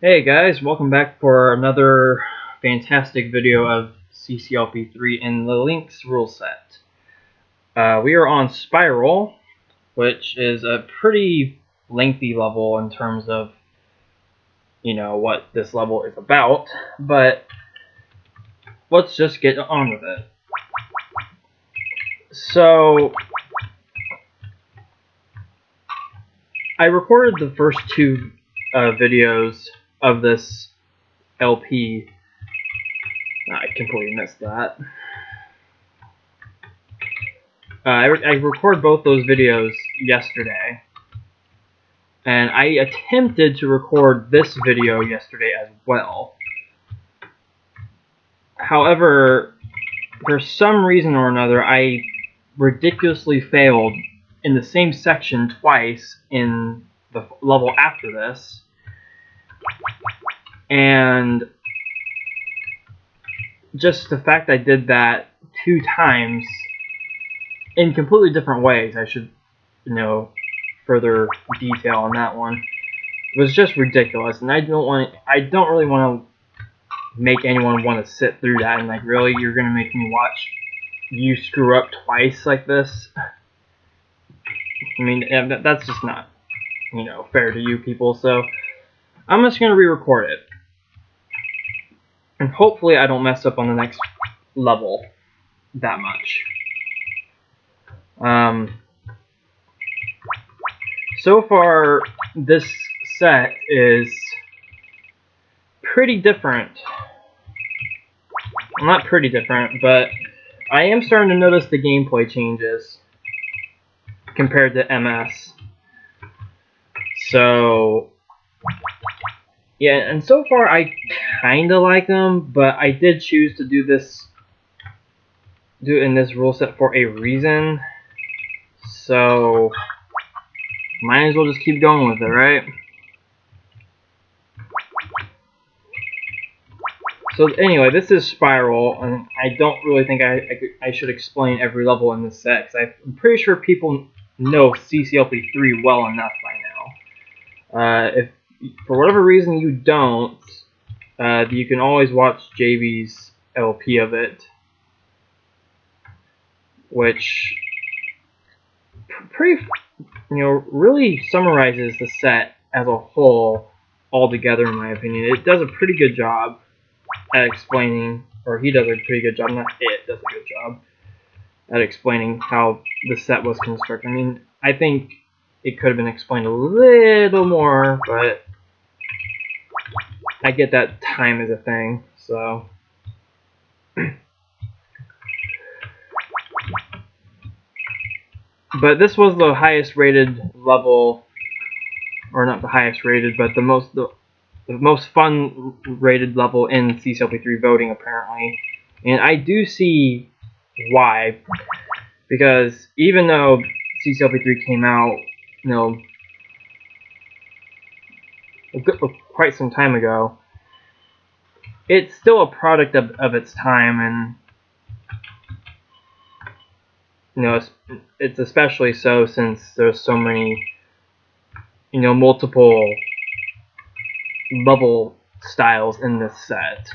Hey guys, welcome back for another fantastic video of CCLP3 in the Lynx rule set. We are on Spiral, which is a pretty lengthy level in terms of, what this level is about, but let's just get on with it. So, I recorded the first two videos of this LP. I completely missed that. I recorded both those videos yesterday, and I attempted to record this video yesterday as well. However, for some reason or another, I ridiculously failed in the same section twice in the level after this, and just the fact I did that two times in completely different ways, I should, further detail on that one, was just ridiculous, and I don't really want to make anyone want to sit through that, and like, really, you're gonna make me watch you screw up twice like this? I mean, that's just not, fair to you people, so I'm just gonna re-record it, and hopefully I don't mess up on the next level that much. So far, this set is pretty different. Well, not pretty different, but I am starting to notice the gameplay changes compared to MS. So, yeah, and so far I kinda like them, but I did choose to do it in this rule set for a reason. So, might as well just keep going with it, right? So anyway, this is Spiral, and I don't really think I should explain every level in this set, because I'm pretty sure people know CCLP3 well enough by now. If for whatever reason you don't, you can always watch JB's LP of it, which really summarizes the set as a whole altogether, in my opinion. It does a pretty good job at explaining, or he does a pretty good job, not it does a good job at explaining how the set was constructed. I mean, I think it could have been explained a little more, but I get that time is a thing, so. But this was the highest rated level, or not the highest rated, but the most fun rated level in CCLP3 voting, apparently. And I do see why, because even though CCLP3 came out, quite some time ago, it's still a product of its time, and it's especially so since there's so many, multiple level styles in this set,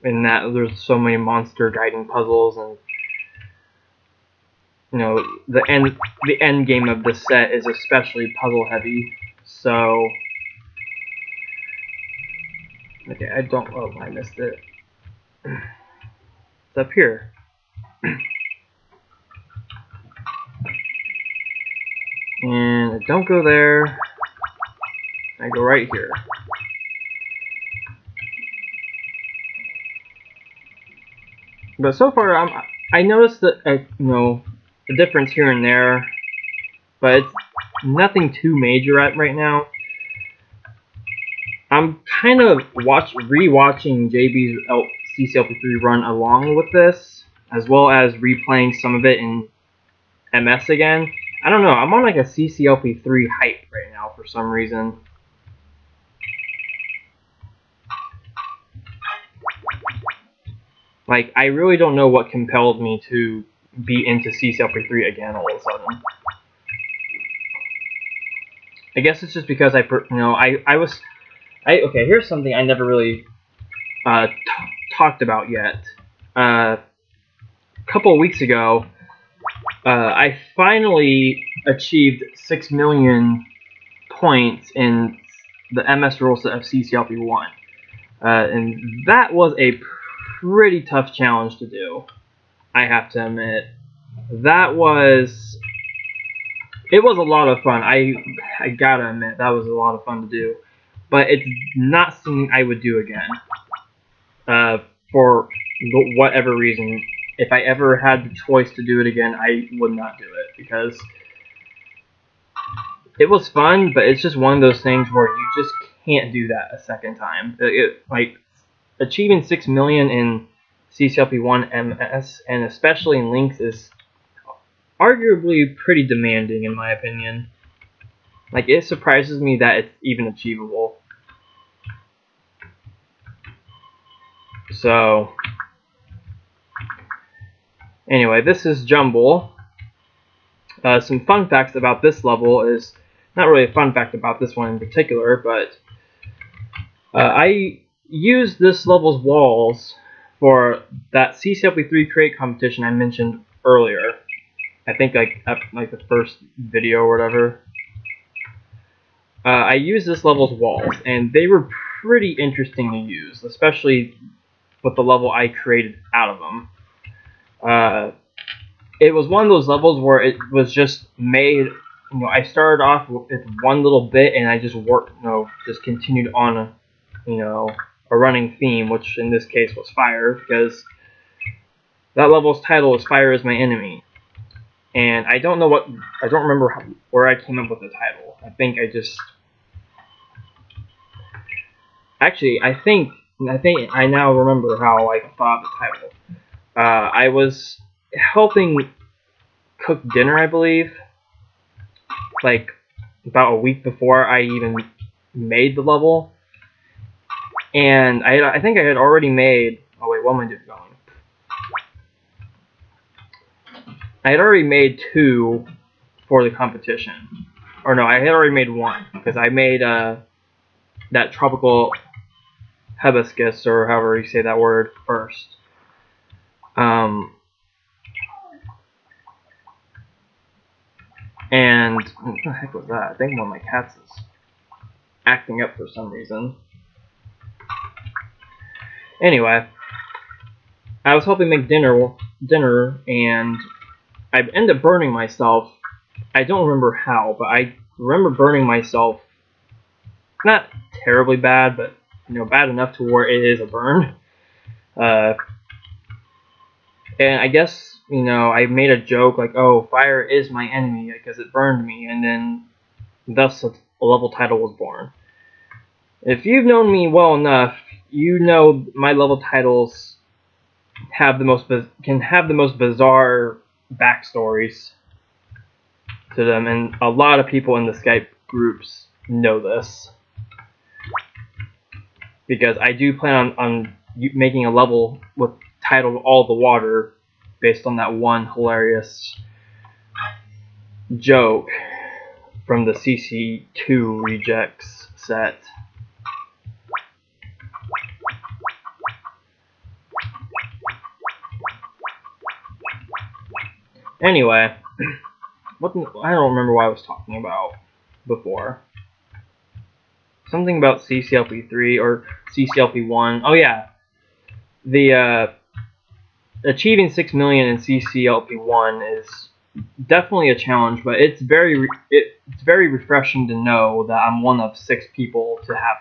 and that there's so many monster guiding puzzles, and the end game of this set is especially puzzle heavy. So, okay, I missed it. It's up here. And I don't go there. I go right here. But so far, I noticed that a difference here and there, but it's nothing too major right now. I'm kind of rewatching JB's CCLP3 run along with this, as well as replaying some of it in MS again. I don't know, I'm on like a CCLP3 hype right now for some reason. Like, I really don't know what compelled me to be into CCLP3 again all of a sudden. I guess it's just because I Okay, here's something I never really talked about yet. A couple of weeks ago, I finally achieved 6 million points in the MS rule set of CCLP1. And that was a pretty tough challenge to do, I have to admit. It was a lot of fun. I gotta admit, that was a lot of fun to do. But it's not something I would do again. For whatever reason. If I ever had the choice to do it again, I would not do it. Because it was fun, but it's just one of those things where you just can't do that a second time. Like, achieving 6 million in CCLP1 MS, and especially in Lynx, is arguably pretty demanding in my opinion. Like, it surprises me that it's even achievable. So, anyway, this is Jumble. Some fun facts about this level is, not really a fun fact about this one in particular, but I used this level's walls for that CCLP3 crate competition I mentioned earlier. I think like the first video or whatever. I used this level's walls, and they were pretty interesting to use, especially with the level I created out of them. It was one of those levels where it was just made. I started off with one little bit, and I just just continued on a running theme, which in this case was fire, because that level's title is "Fire is My Enemy." And I don't remember where I came up with the title. I think I now remember how I thought of the title. I was helping cook dinner, I believe, like about a week before I even made the level. And I think I had already made. Oh wait, what am I doing? I had already made 2 for the competition. Or no, I had already made 1, because I made that tropical hibiscus, or however you say that word, first. And what the heck was that? I think one of my cats is acting up for some reason. Anyway, I was helping make dinner, and I ended up burning myself. I don't remember how, but I remember burning myself. Not terribly bad, but bad enough to where it is a burn. And I guess I made a joke like, "Oh, fire is my enemy," because it burned me, and then thus a level title was born. If you've known me well enough, you know my level titles can have the most bizarre backstories to them, and a lot of people in the Skype groups know this, because I do plan on making a level with titled "All the Water" based on that one hilarious joke from the CC2 rejects set. Anyway, I don't remember what I was talking about before. Something about CCLP3 or CCLP1. Oh yeah, the achieving 6 million in CCLP1 is definitely a challenge, but it's very refreshing to know that I'm one of 6 people to have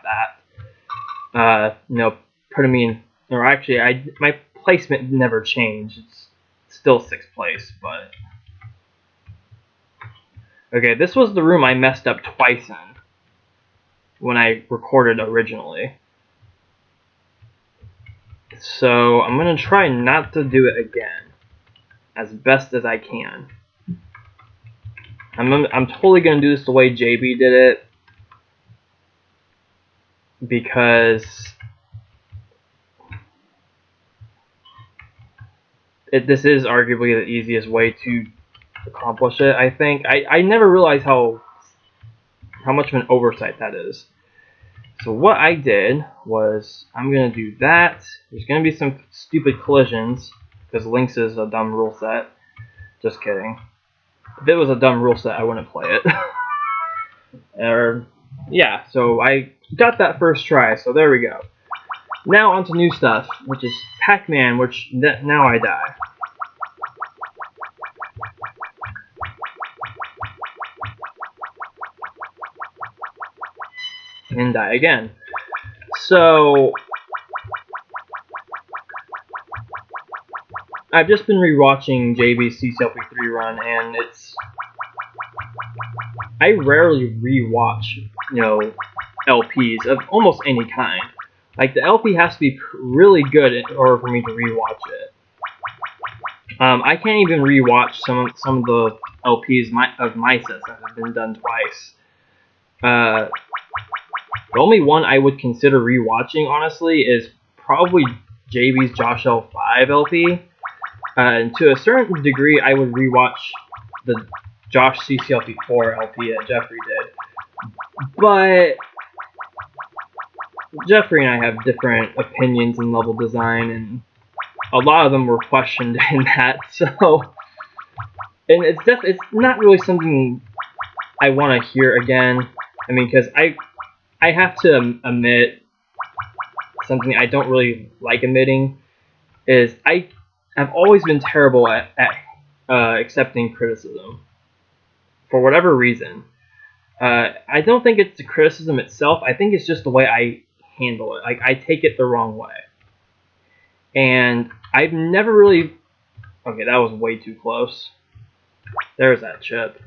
that. Putting me in, or actually, my placement never changed. It's still 6th place, but okay. This was the room I messed up twice in when I recorded originally. So I'm gonna try not to do it again, as best as I can. I'm totally gonna do this the way JB did it, because this is arguably the easiest way to accomplish it. I think I never realized how much of an oversight that is. So what I did was, I'm going to do that. There's going to be some stupid collisions, because Lynx is a dumb rule set. Just kidding. If it was a dumb rule set, I wouldn't play it. Yeah, so I got that first try, so there we go. Now on to new stuff, which is Pac Man, which now I die. And die again. So I've just been rewatching JB's CCLP3 run, and I rarely rewatch, LPs of almost any kind. Like, the LP has to be really good in order for me to rewatch it. I can't even rewatch some of the LPs of my sets that have been done twice. The only one I would consider rewatching, honestly, is probably JB's Josh L5 LP. And to a certain degree, I would rewatch the Josh CCLP4 LP that Jeffrey did. But Jeffrey and I have different opinions in level design, and a lot of them were questioned in that. So, and it's not really something I want to hear again. I mean, because I have to admit something I don't really like admitting is I've always been terrible at accepting criticism for whatever reason. I don't think it's the criticism itself. I think it's just the way I handle it. Like, I take it the wrong way. And I've never really... Okay, that was way too close. There's that chip.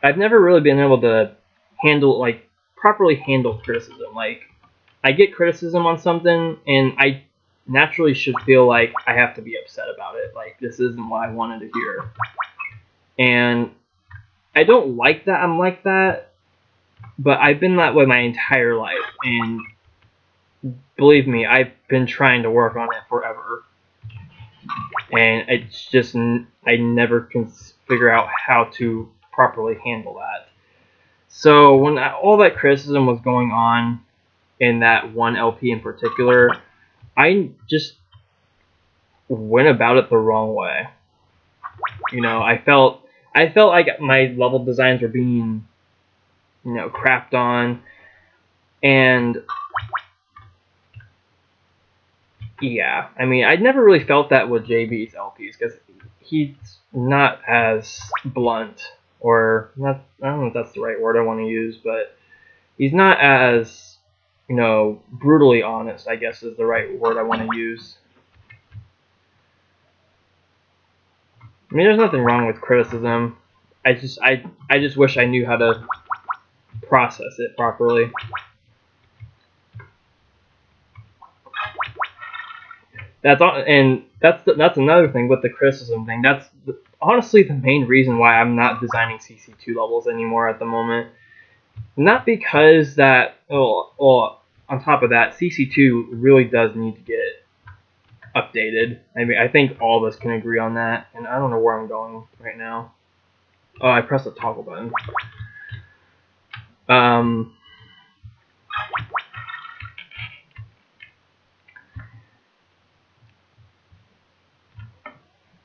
I've never really been able to properly handle criticism. Like, I get criticism on something, and I naturally should feel like I have to be upset about it. Like, this isn't what I wanted to hear. And I don't like that I'm like that, but I've been that way my entire life, and believe me, I've been trying to work on it forever. And it's just, I never can figure out how to properly handle that. So when all that criticism was going on in that one LP in particular, I just went about it the wrong way. I felt like my level designs were being, crapped on, and yeah, I mean, I never really felt that with JB's LPs, because he's not as blunt, or not, I don't know if that's the right word I want to use, but he's not as, brutally honest, I guess is the right word I want to use. I mean, there's nothing wrong with criticism. I just wish I knew how to process it properly. That's another thing with the criticism thing. That's honestly the main reason why I'm not designing CC2 levels anymore at the moment. Not because that, on top of that, CC2 really does need to get updated. I mean, I think all of us can agree on that, and I don't know where I'm going right now. Oh, I pressed the toggle button.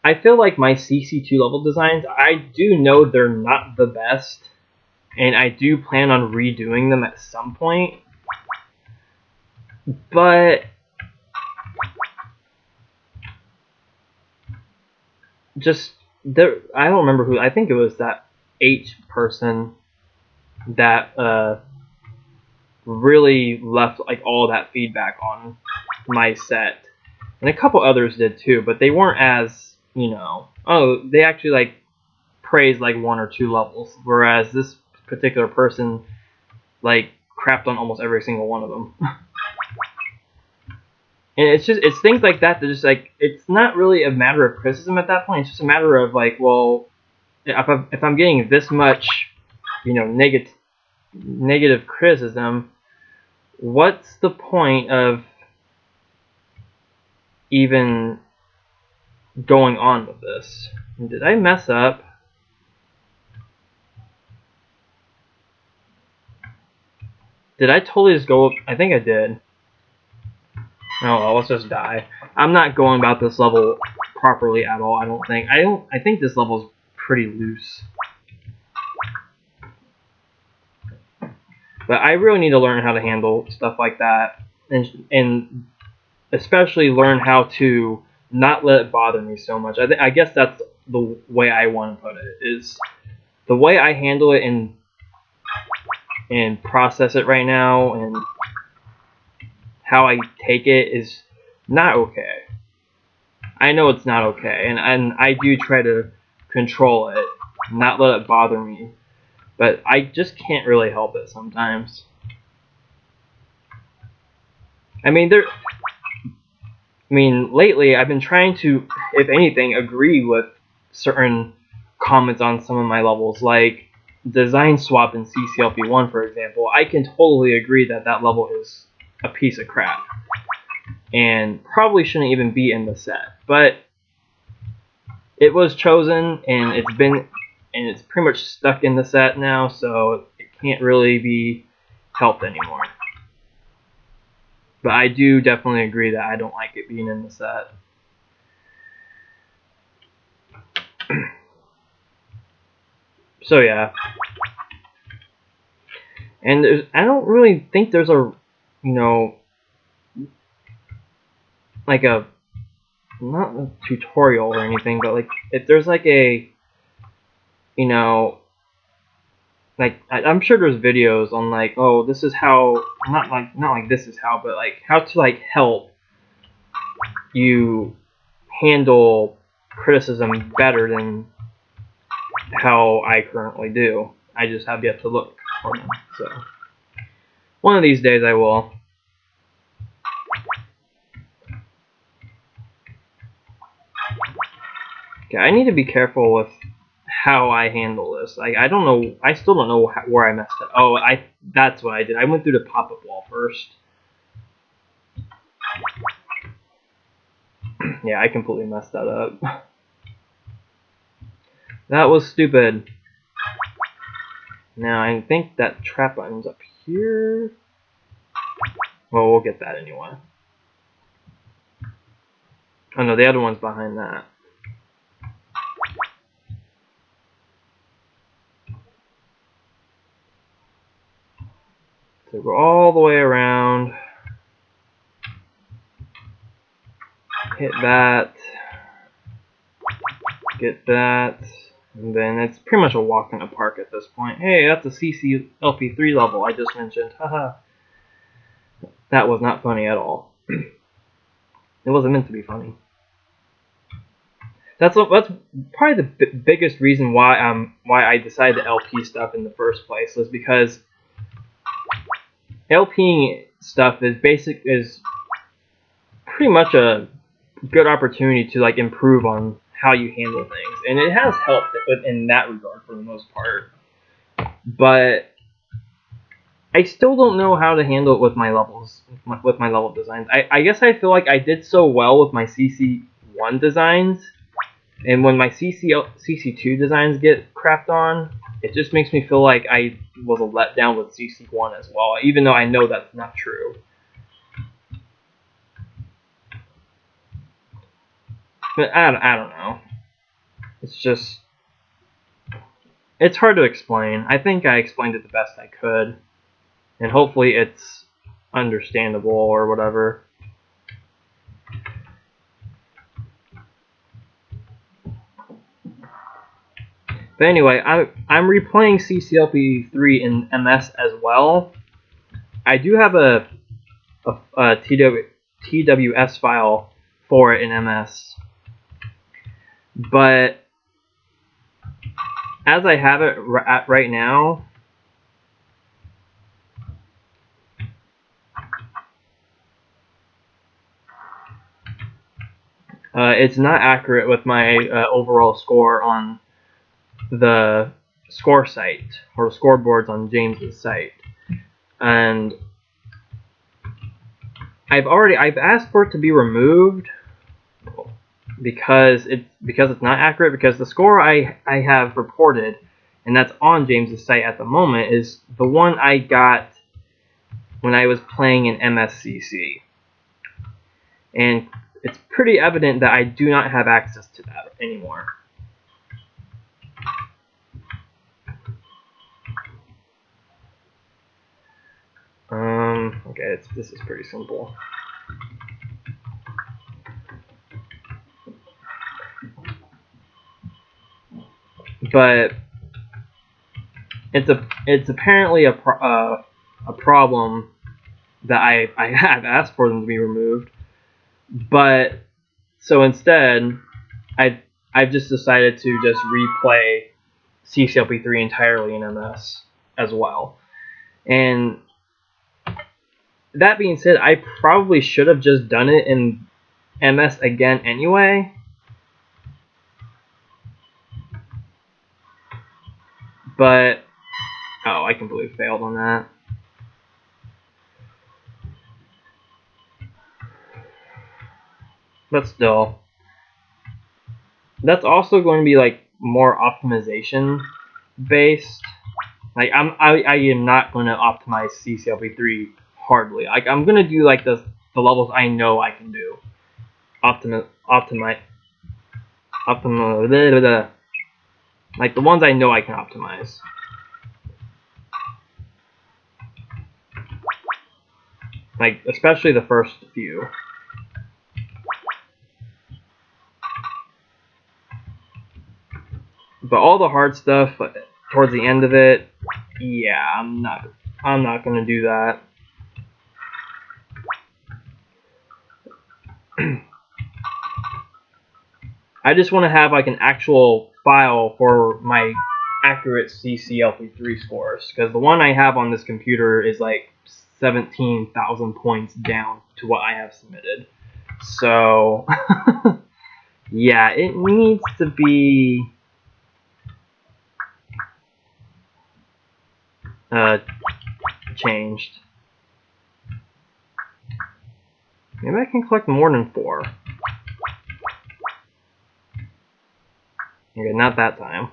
I feel like my CC2 level designs, I do know they're not the best, and I do plan on redoing them at some point, but just there, I don't remember who, I think it was that H person that really left like all that feedback on my set, and a couple others did too, but they weren't as, they actually like praised like 1 or 2 levels, whereas this particular person like crapped on almost every single one of them. And it's things like that just like, it's not really a matter of criticism at that point. It's just a matter of like, well, if I'm getting this much, negative criticism, what's the point of even going on with this? Did I mess up? Did I totally just go up? I think I did. Oh well, let's just die. I'm not going about this level properly at all, I don't think. I think this level is pretty loose. But I really need to learn how to handle stuff like that. And especially learn how to not let it bother me so much. I guess that's the way I want to put it, is the way I handle it and process it right now and how I take it is not okay. I know it's not okay, and I do try to control it, not let it bother me, but I just can't really help it sometimes. I mean, lately I've been trying to, if anything, agree with certain comments on some of my levels, like design swap in CCLP1, for example. I can totally agree that that level is a piece of crap and probably shouldn't even be in the set, but it was chosen and it's pretty much stuck in the set now, so it can't really be helped anymore. But I do definitely agree that I don't like it being in the set. So yeah. And I don't really think there's a, like a, not a tutorial or anything, but like if there's like a, like I'm sure there's videos on like, oh, this is how, not like this is how, but like how to like help you handle criticism better than how I currently do. I just have yet to look for them. So one of these days I will. Okay, I need to be careful with how I handle this. Like, I don't know, I still don't know where I messed up. Oh, that's what I did. I went through the pop-up wall first. Yeah, I completely messed that up. That was stupid. Now, I think that trap button's up here. Well, we'll get that anyway. Oh no, the other one's behind that. So go all the way around. Hit that. Get that. And then it's pretty much a walk in the park at this point. Hey, that's a CCLP3 level I just mentioned. Haha. That was not funny at all. It wasn't meant to be funny. That's probably the biggest reason why I decided to LP stuff in the first place, was because LPing stuff is pretty much a good opportunity to like improve on how you handle things, and it has helped in that regard for the most part. But I still don't know how to handle it with my levels, with my level designs. I guess I feel like I did so well with my CC1 designs, and when my CC2 designs get crapped on, it just makes me feel like I was a letdown with CC1 as well, even though I know that's not true. But I don't know. It's just, it's hard to explain. I think I explained it the best I could, and hopefully it's understandable or whatever. But anyway, I'm replaying CCLP3 in MS as well. I do have a TWS file for it in MS, but as I have it right now, it's not accurate with my overall score on the score site, or scoreboards on James's site. And I've asked for it to be removed because it's not accurate, because the score I have reported, and that's on James's site at the moment, is the one I got when I was playing in MSCC. And it's pretty evident that I do not have access to that anymore. Okay, this is pretty simple. But it's apparently a problem that I have asked for them to be removed. But so instead, I've just decided to just replay CCLP3 entirely in MS as well. And that being said, I probably should have just done it in MS again anyway. But oh, I completely failed on that. But still, that's also going to be like more optimization based. Like I am not going to optimize CCLP3 hardly. Like I'm going to do like the levels I know I can do. Optimize. Like the ones I know I can optimize. Like especially the first few. But all the hard stuff towards the end of it, yeah, I'm not gonna do that. I just want to have like an actual file for my accurate CCLP3 scores, because the one I have on this computer is like 17,000 points down to what I have submitted. So yeah, it needs to be changed. Maybe I can collect more than 4. Okay, not that time.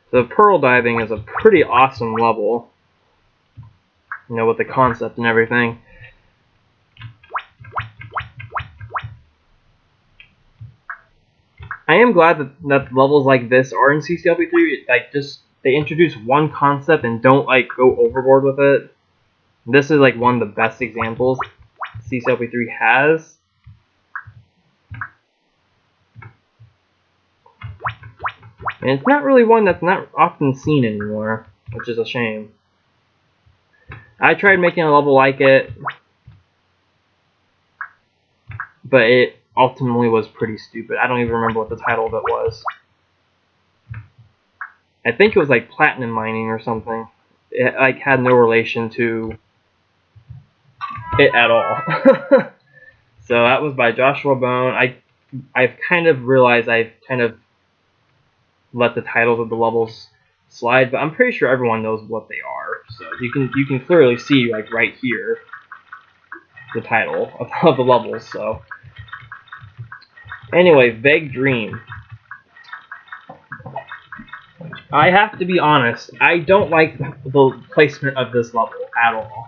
So pearl diving is a pretty awesome level, you know, with the concept and everything. I am glad that levels like this are in CCLP3. Like, just they introduce one concept and don't like go overboard with it. This is like one of the best examples CCLP3 has. And it's not really one that's not often seen anymore, which is a shame. I tried making a level like it, but it ultimately was pretty stupid. I don't even remember what the title of it was. I think it was like platinum mining or something. It like had no relation to it at all. So that was by Joshua Bone. I've kind of realized I've kind of let the titles of the levels slide, but I'm pretty sure everyone knows what they are. So you can clearly see like right here the title of the levels. So anyway, Vague Dream. I have to be honest, I don't like the placement of this level at all.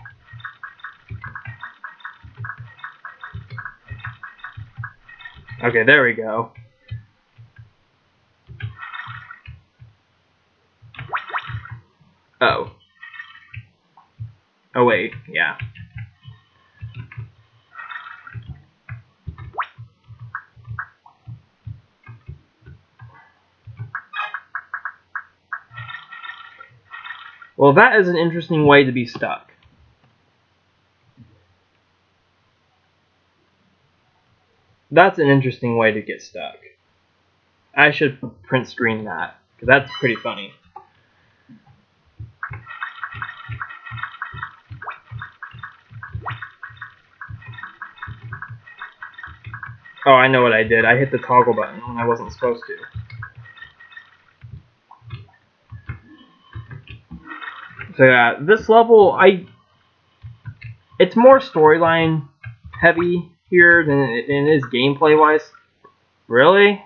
Okay, there we go. Oh. Oh wait, yeah. Well, that is an interesting way to be stuck. That's an interesting way to get stuck. I should print screen that, because that's pretty funny. Oh, I know what I did. I hit the toggle button when I wasn't supposed to. So yeah, this level, it's more storyline heavy here than it is gameplay wise. Really?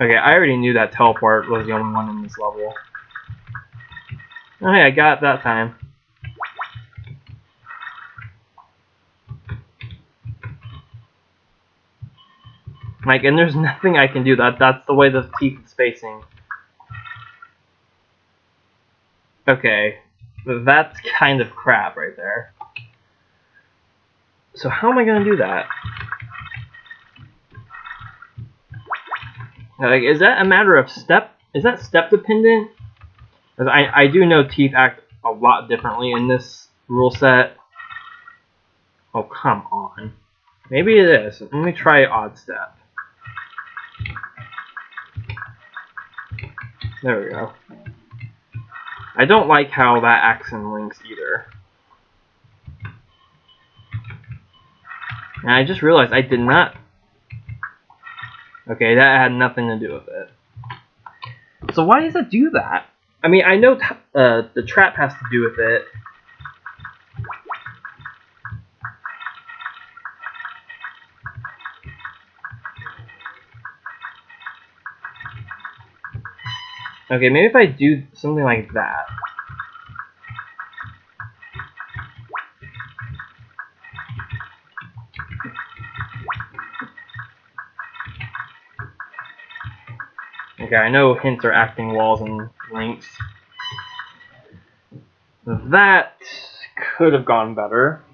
Okay, I already knew that teleport was the only one in this level. Oh, hey, I got it that time. Like, and there's nothing I can do. That's the way the teeth is facing. Okay, that's kind of crap right there. So how am I gonna do that? Like, is that a matter of step? Is that step dependent? Because I do know teeth act a lot differently in this rule set. Oh, come on. Maybe it is. Let me try odd step. There we go. I don't like how that acts in Lynx either. And I just realized I did not... Okay, that had nothing to do with it. So why does it do that? I mean, I know the trap has to do with it. Okay, maybe if I do something like that. Okay, I know hints are acting walls and Lynx. That could have gone better.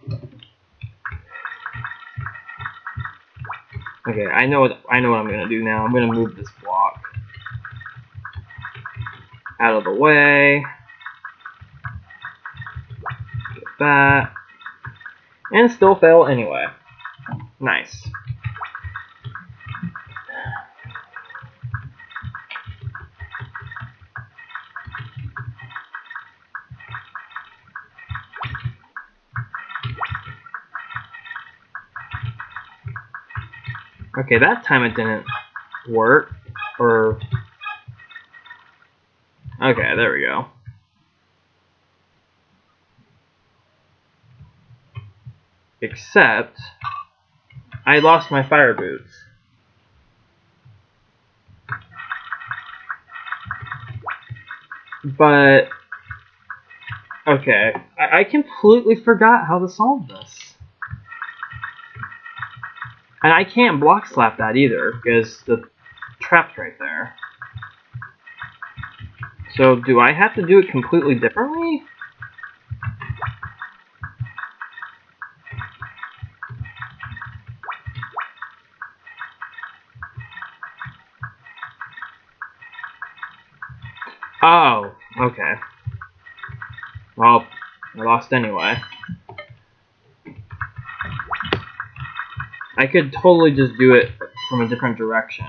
Okay, I know what I'm gonna do now. I'm gonna move this block out of the way. Get that. And still fail anyway. Nice. Okay, that time it didn't work. Or... Okay, there we go. Except... I lost my fire boots. But... Okay, I completely forgot how to solve this. And I can't block slap that either, because the trap's right there. So do I have to do it completely differently? Oh, okay. Well, I lost anyway. I could totally just do it from a different direction.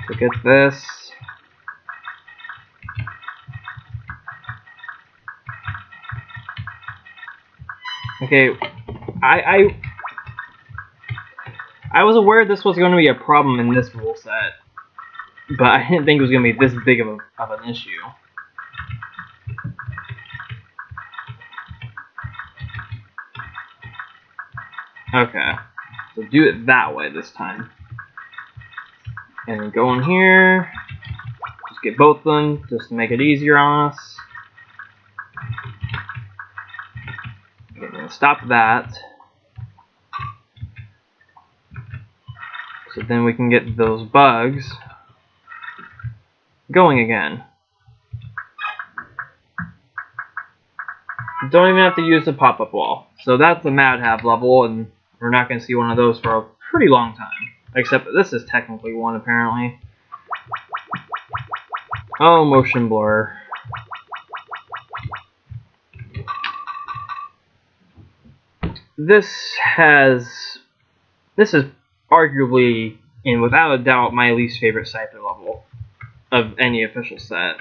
So get this. Okay, I was aware this was going to be a problem in this rule set, but I didn't think it was going to be this big of an issue. Okay, so do it that way this time. And then go in here, just get both of them, just to make it easier on us. Okay, we're going to stop that. So then we can get those bugs going again. Don't even have to use the pop-up wall. So that's the Mad Have level, and we're not going to see one of those for a pretty long time. Except that this is technically one, apparently. Oh, motion blur. This is arguably, and without a doubt, my least favorite Cypher level of any official set.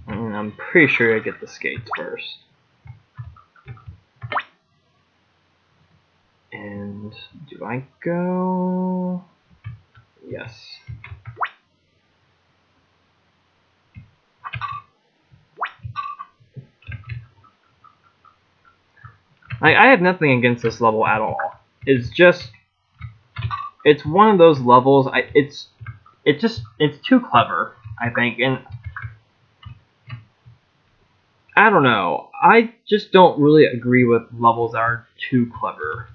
And I'm pretty sure I get the skates first. And Do I go? Yes. I have nothing against this level at all. It's just, it's one of those levels. It's too clever, I think, and I don't know. I just don't really agree with levels that are too clever.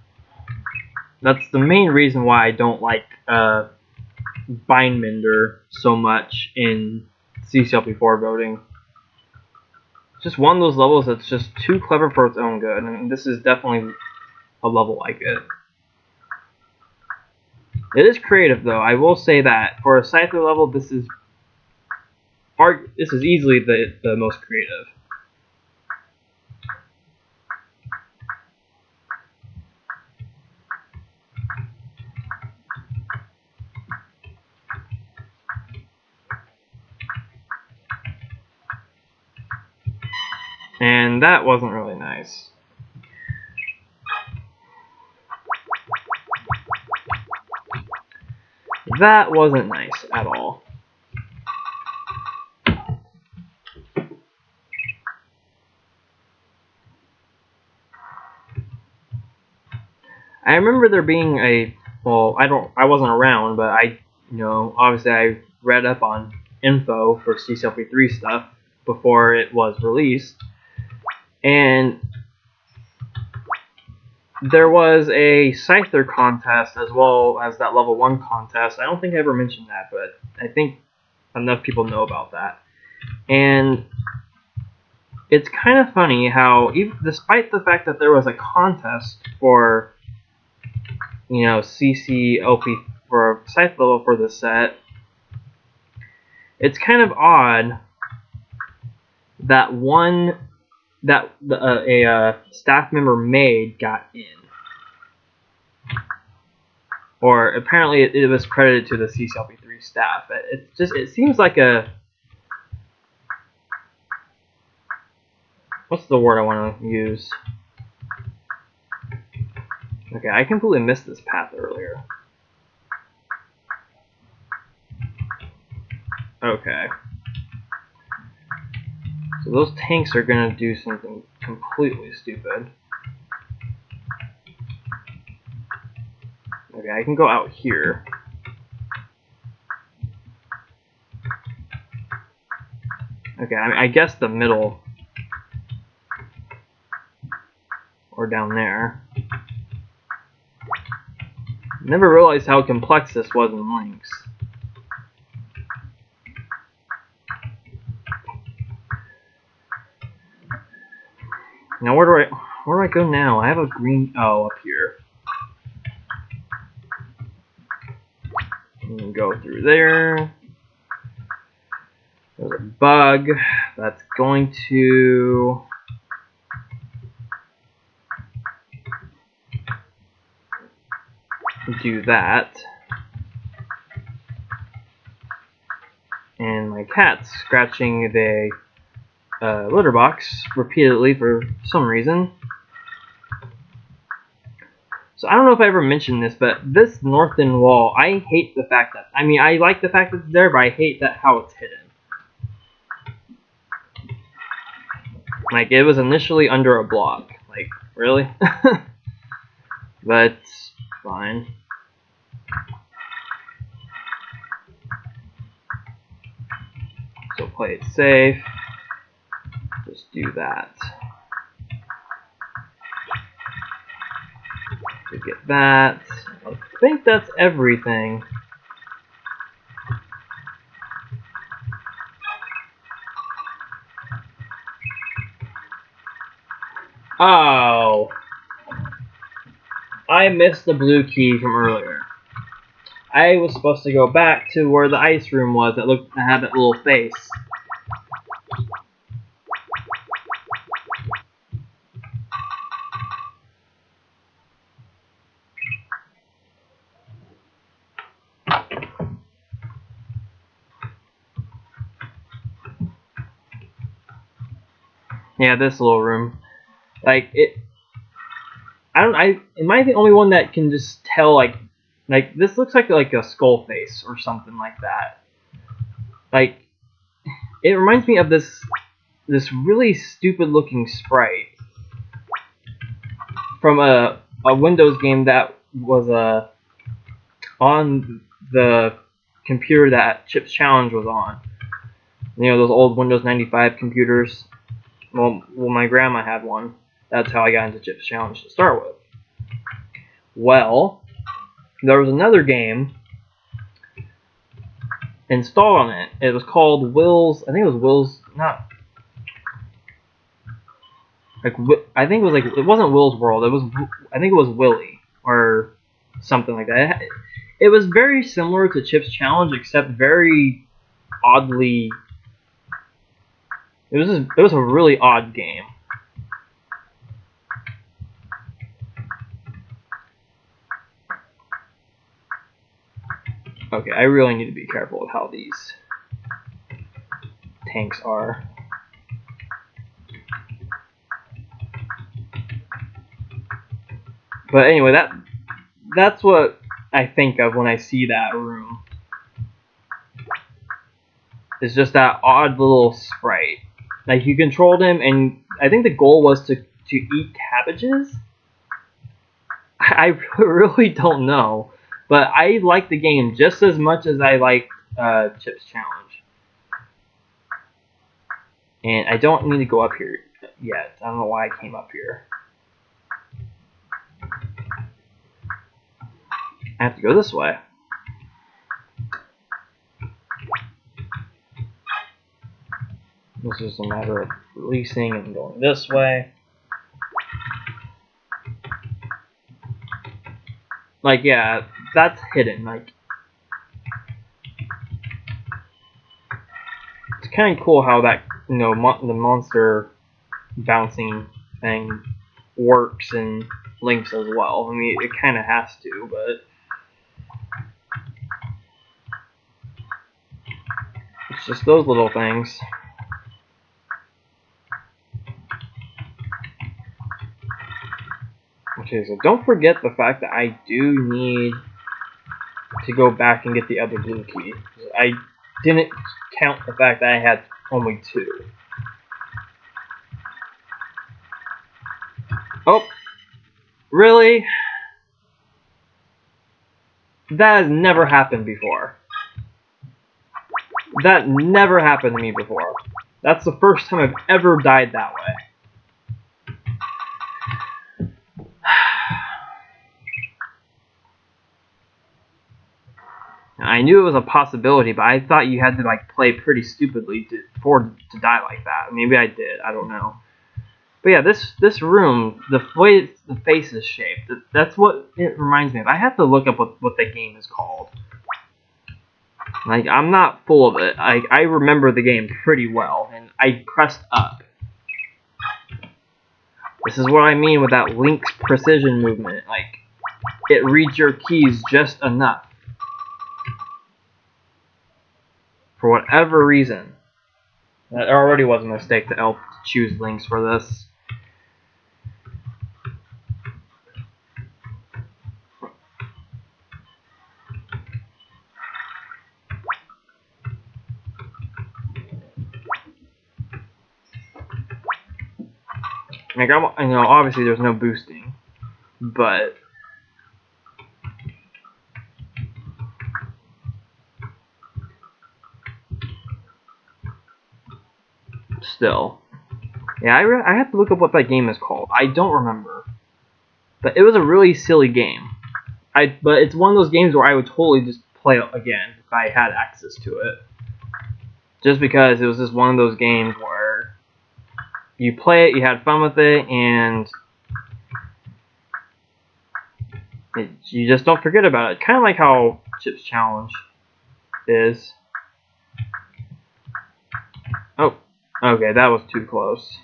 That's the main reason why I don't like Bindmender so much in CCLP4 voting. Just one of those levels that's just too clever for its own good, and this is definitely a level like it. It is creative, though. I will say that for a Scyther level, this is easily the most creative. And that wasn't really nice. That wasn't nice at all. I remember there being I wasn't around, but obviously I read up on info for CCLP3 stuff before it was released, and there was a Scyther contest as well as that level 1 contest. I don't think I ever mentioned that, but I think enough people know about that. And it's kind of funny how, despite the fact that there was a contest for, CCLP for a Scyther level for the set, it's kind of odd that a staff member maid got in. Or apparently it was credited to the CCLP3 staff. It seems like a, what's the word I want to use? Okay, I completely missed this path earlier. Okay. So those tanks are gonna do something completely stupid. Okay, I can go out here. Okay, I guess the middle. Or down there. Never realized how complex this was in Lynx. Now where do I go now? I have a green, up here. And go through there. There's a bug that's going to do that. And my cat's scratching the litter box repeatedly for some reason. So I don't know if I ever mentioned this, but this north end wall, I hate the fact that, I like the fact that it's there, but I hate how it's hidden. Like, it was initially under a block. Like, really? But, fine. So play it safe. Just do that. To get that. I think that's everything. Oh. I missed the blue key from earlier. I was supposed to go back to where the ice room was that had that little face. Yeah, this little room. Like, am I the only one that can just tell like this looks like a skull face or something like that. Like it reminds me of this really stupid looking sprite from a Windows game that was on the computer that Chip's Challenge was on. You know, those old Windows 95 computers. Well, my grandma had one. That's how I got into Chip's Challenge to start with. Well, there was another game installed on it. It was called Will's. I think it was Will's. Not like I think it was like it wasn't Will's World. It was I think it was Willy or something like that. It was very similar to Chip's Challenge, except very oddly. It was a really odd game. Okay, I really need to be careful with how these tanks are. But anyway, that's what I think of when I see that room. It's just that odd little sprite. Like you controlled him, and I think the goal was to eat cabbages. I really don't know, but I like the game just as much as I like Chip's Challenge. And I don't need to go up here yet. I don't know why I came up here. I have to go this way. This is a matter of releasing and going this way. Like, yeah, that's hidden. Like, it's kind of cool how that, you know, the monster bouncing thing works in Lynx as well. I mean, it kind of has to, but it's just those little things. Okay, so don't forget the fact that I do need to go back and get the other blue key. I didn't count the fact that I had only 2. Oh, really? That has never happened before. That never happened to me before. That's the first time I've ever died that way. I knew it was a possibility, but I thought you had to like play pretty stupidly to die like that. Maybe I did. I don't know. But yeah, this room, the way the face is shaped, that's what it reminds me of. I have to look up what the game is called. Like, I'm not full of it. I remember the game pretty well, and I pressed up. This is what I mean with that Lynx precision movement. Like, it reads your keys just enough. For whatever reason. That already was a mistake to choose Lynx for this. Like, I know, obviously there's no boosting, but still. Yeah, I have to look up what that game is called. I don't remember. But it was a really silly game. But it's one of those games where I would totally just play it again if I had access to it. Just because it was just one of those games where you play it, you had fun with it, and you just don't forget about it. Kind of like how Chip's Challenge is. Oh, okay, that was too close.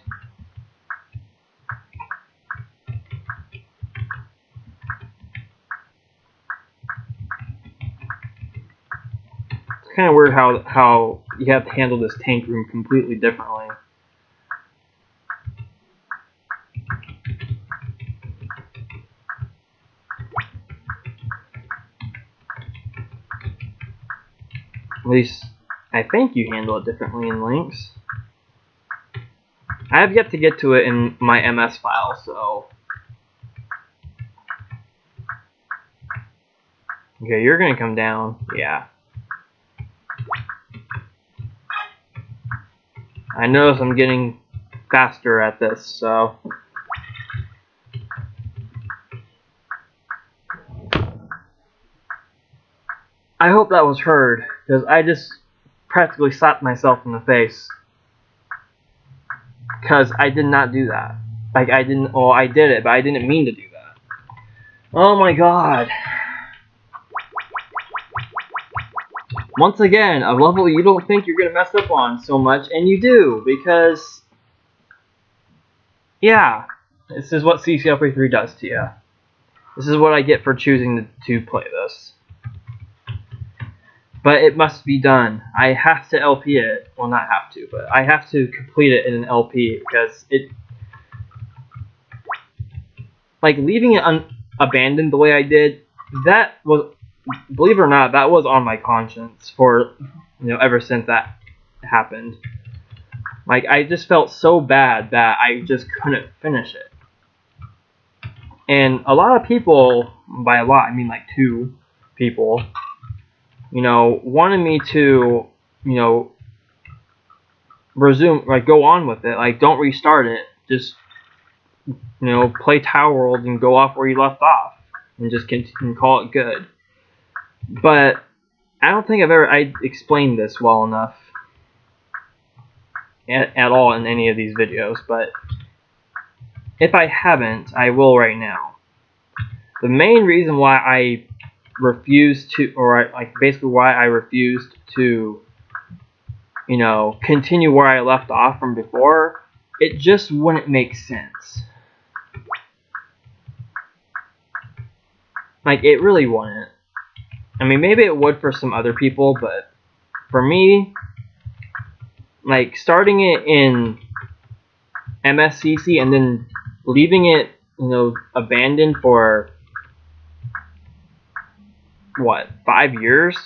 It's kind of weird how you have to handle this tank room completely differently. least, I think you handle it differently in Lynx. I have yet to get to it in my MS file, so... Okay, you're gonna come down. Yeah. I notice I'm getting faster at this, so... I hope that was heard, because I just practically slapped myself in the face. Because I did not do that. Like, I didn't, well, I did it, but I didn't mean to do that. Oh my god. Once again, a level you don't think you're gonna mess up on so much, and you do, because... Yeah, this is what CCLP3 does to you. This is what I get for choosing to play this. But it must be done. I have to LP it. Well, not have to, but I have to complete it in an LP because it... Like, leaving it abandoned the way I did, that was... Believe it or not, that was on my conscience for, ever since that happened. Like, I just felt so bad that I just couldn't finish it. And a lot of people, by a lot, I mean like 2 people, wanted me to, resume, like, go on with it. Like, don't restart it. Just, play Tower World and go off where you left off. And just continue and call it good. But I don't think I explained this well enough at all in any of these videos. But if I haven't, I will right now. The main reason why I refused to, or like basically why I refused to, continue where I left off from before, it just wouldn't make sense. Like, it really wouldn't. I mean, maybe it would for some other people, but for me, like, starting it in MSCC and then leaving it, abandoned for, what, 5 years?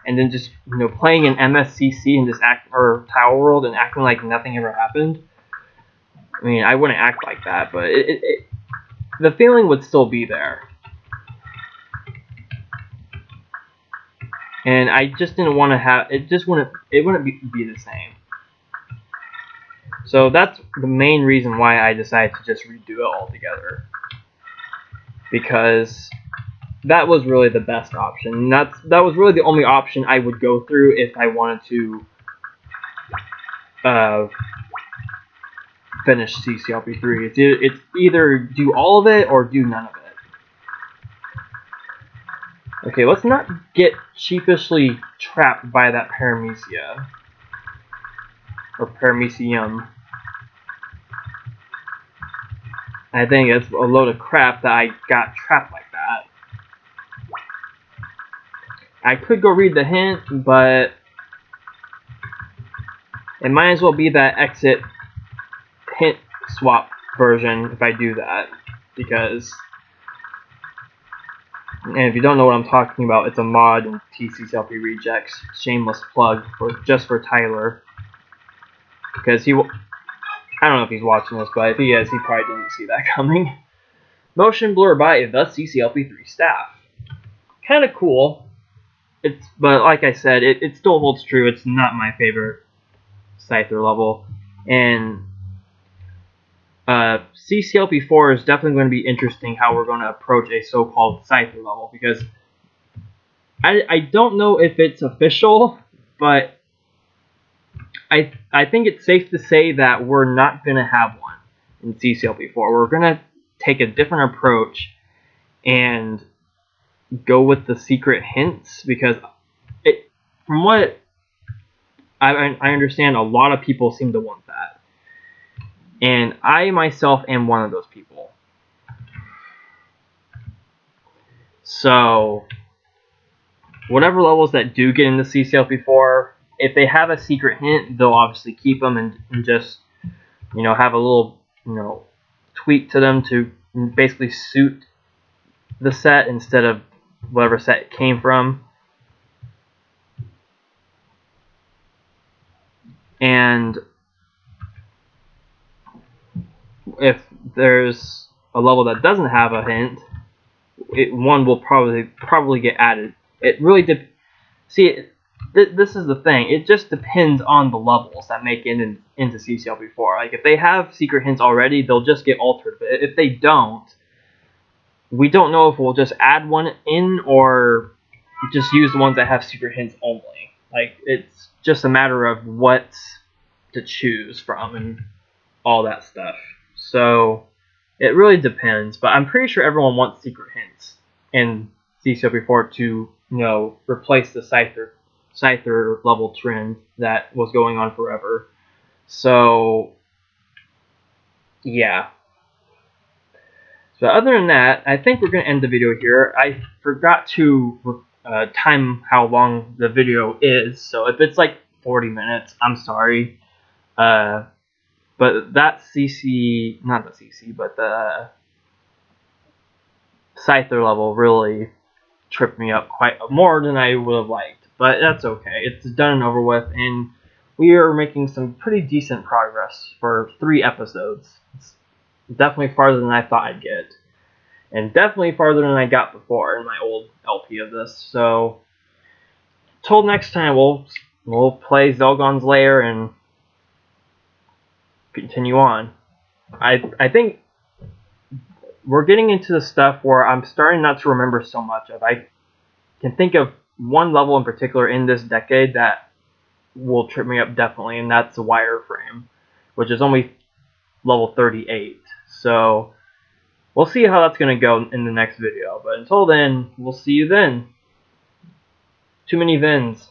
And then just, playing in MSCC and just or Tower World and acting like nothing ever happened. I mean, I wouldn't act like that, but the feeling would still be there. And I just didn't want to have it. It wouldn't be the same. So that's the main reason why I decided to just redo it altogether. Because that was really the best option. That was really the only option I would go through if I wanted to finish CCLP3. It's either do all of it or do none of it. Okay, let's not get sheepishly trapped by that paramecia. Or paramecium. I think it's a load of crap that I got trapped like that. I could go read the hint, but it might as well be that exit hint swap version if I do that. Because... And if you don't know what I'm talking about, it's a mod in TCCLP Rejects. Shameless plug just for Tyler. Because I don't know if he's watching this, but if he is, he probably didn't see that coming. Motion blur by the CCLP3 staff. Kind of cool. But like I said, it still holds true. It's not my favorite Scyther level. And CCLP4 is definitely going to be interesting how we're going to approach a so-called Scyther level, because I don't know if it's official, but I think it's safe to say that we're not going to have one in CCLP4. We're going to take a different approach and go with the secret hints, because from what I understand, a lot of people seem to want that. And I myself am one of those people. So, whatever levels that do get into CCLP4, if they have a secret hint, they'll obviously keep them and just, have a little, tweak to them to basically suit the set instead of whatever set it came from. And if there's a level that doesn't have a hint, one will probably get added. It really this is the thing. It just depends on the levels that make it into CCLP4. Like if they have secret hints already, they'll just get altered. But if they don't, we don't know if we'll just add one in or just use the ones that have secret hints only. Like it's just a matter of what to choose from and all that stuff. So it really depends. But I'm pretty sure everyone wants secret hints in CCLP4 to replace the Scyther level trend that was going on forever. So yeah. So other than that, I think we're going to end the video here. I forgot to time how long the video is, so if it's like 40 minutes, I'm sorry. But that not the CC, but the Scyther level really tripped me up quite more than I would have liked. But that's okay. It's done and over with, and we are making some pretty decent progress for 3 episodes. It's definitely farther than I thought I'd get. And definitely farther than I got before in my old LP of this. So, till next time, we'll play Zelgon's Lair and continue on. I think we're getting into the stuff where I'm starting not to remember so much of. I can think of one level in particular in this decade that will trip me up definitely, and that's the Wireframe, which is only level 38. So we'll see how that's going to go in the next video. But until then, we'll see you then. Too many Vins.